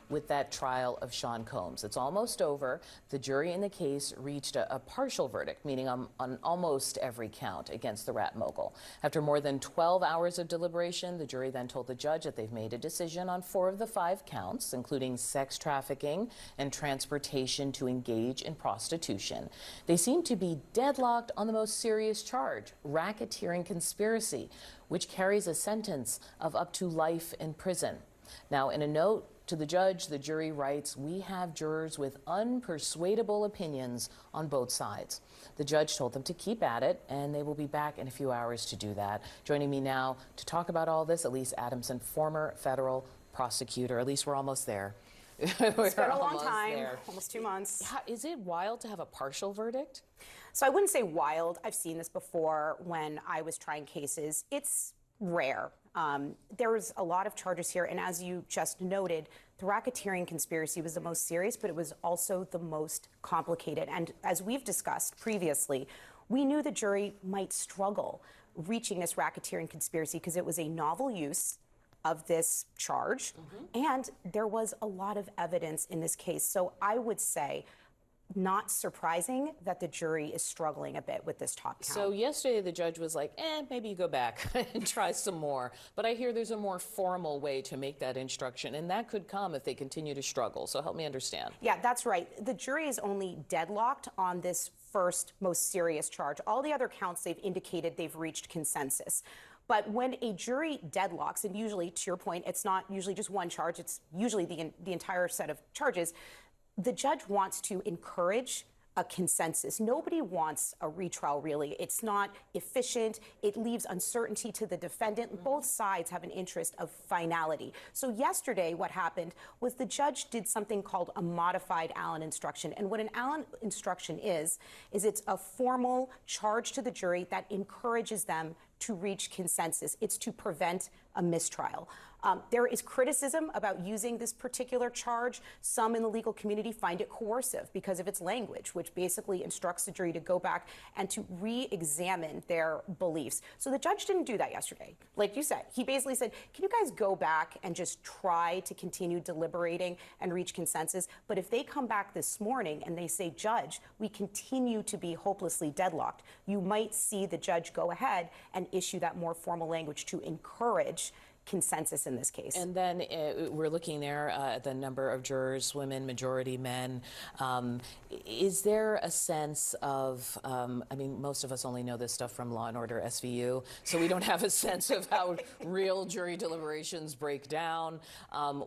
with that trial of Sean Combs. It's almost over. The jury in the case reached a partial verdict, meaning on almost every count against the rat mogul. After more than 12 hours of deliberation, the jury then told the judge that they've made a decision on 4 of the 5 counts, including sex trafficking and transportation to engage in prostitution. They seem to be deadlocked on the most serious charge, racketeering conspiracy, which carries a sentence of up to life in prison. Now, in a note to the judge, the jury writes, "We have jurors with unpersuadable opinions on both sides." The judge told them to keep at it, and they will be back in a few hours to do that. Joining me now to talk about all this, Alyse Adamson, former federal prosecutor. Alyse, we're almost there. It's been a long time, almost 2 months. Is it wild to have a partial verdict? So I wouldn't say wild. I've seen this before when I was trying cases. It's rare. There's a lot of charges here, and as you just noted, the racketeering conspiracy was the most serious, but it was also the most complicated. And as we've discussed previously, we knew the jury might struggle reaching this racketeering conspiracy because it was a novel use of this charge, and there was a lot of evidence in this case. So I would say, not surprising that the jury is struggling a bit with this top count. So yesterday the judge was like, maybe you go back and try some more. But I hear there's a more formal way to make that instruction, and that could come if they continue to struggle. So help me understand. Yeah, that's right. The jury is only deadlocked on this first most serious charge. All the other counts, they've indicated they've reached consensus. But when a jury deadlocks, and usually, to your point, it's not usually just one charge, it's usually the entire set of charges, the judge wants to encourage a consensus. Nobody wants a retrial, really. It's not efficient. It leaves uncertainty to the defendant. Both sides have an interest of finality. So yesterday, what happened was the judge did something called a modified Allen instruction. And what an Allen instruction is it's a formal charge to the jury that encourages them to reach consensus. It's to prevent a mistrial. There is criticism about using this particular charge. Some in the legal community find it coercive because of its language, which basically instructs the jury to go back and to re-examine their beliefs. So the judge didn't do that yesterday. Like you said, he basically said, can you guys go back and just try to continue deliberating and reach consensus? But if they come back this morning and they say, Judge, we continue to be hopelessly deadlocked, you might see the judge go ahead and issue that more formal language to encourage consensus in this case. And then we're looking there at the number of jurors, women, majority men. Is there a sense of, I mean, most of us only know this stuff from Law and Order SVU, so we don't have a sense of how real jury deliberations break down.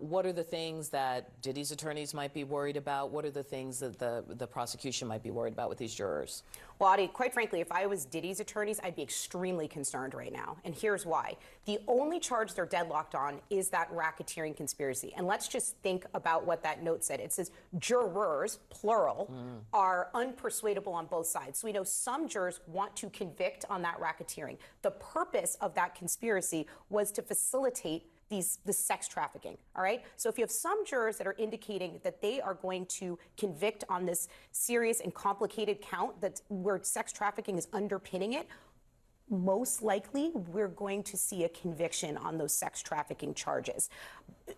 What are the things that Diddy's attorneys might be worried about? What are the things that the prosecution might be worried about with these jurors? Well, Audie, quite frankly, if I was Diddy's attorneys, I'd be extremely concerned right now. And here's why. The only charge they're deadlocked on is that racketeering conspiracy. And let's just think about what that note said. It says jurors, plural, are unpersuadable on both sides. So we know some jurors want to convict on that racketeering. The purpose of that conspiracy was to facilitate the sex trafficking, all right? So if you have some jurors that are indicating that they are going to convict on this serious and complicated count where sex trafficking is underpinning it, most likely we're going to see a conviction on those sex trafficking charges.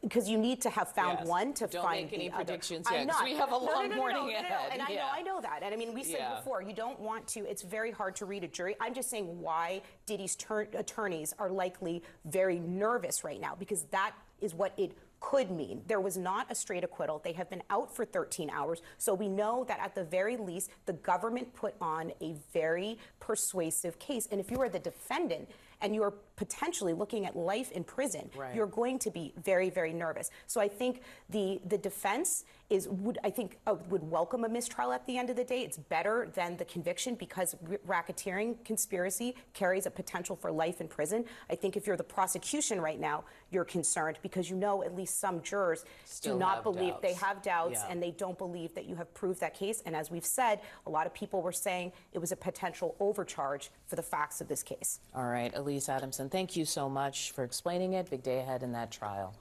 Because you need to have found one to Don't find make any the other. predictions yet, because we have a long morning ahead. And I know that. And I mean, we said before, you don't want to, it's very hard to read a jury. I'm just saying why Diddy's attorneys are likely very nervous right now, because that is what it could mean. There was not a straight acquittal. They have been out for 13 hours. So we know that at the very least, the government put on a very persuasive case. And if you are the defendant and you are potentially looking at life in prison, you're going to be very, very nervous. So I think the defense would welcome a mistrial at the end of the day. It's better than the conviction because racketeering conspiracy carries a potential for life in prison. I think if you're the prosecution right now, you're concerned because you know at least some jurors do not believe they have doubts and they don't believe that you have proved that case. And as we've said, a lot of people were saying it was a potential overcharge for the facts of this case. All right, Alyse Adamson, thank you so much for explaining it. Big day ahead in that trial.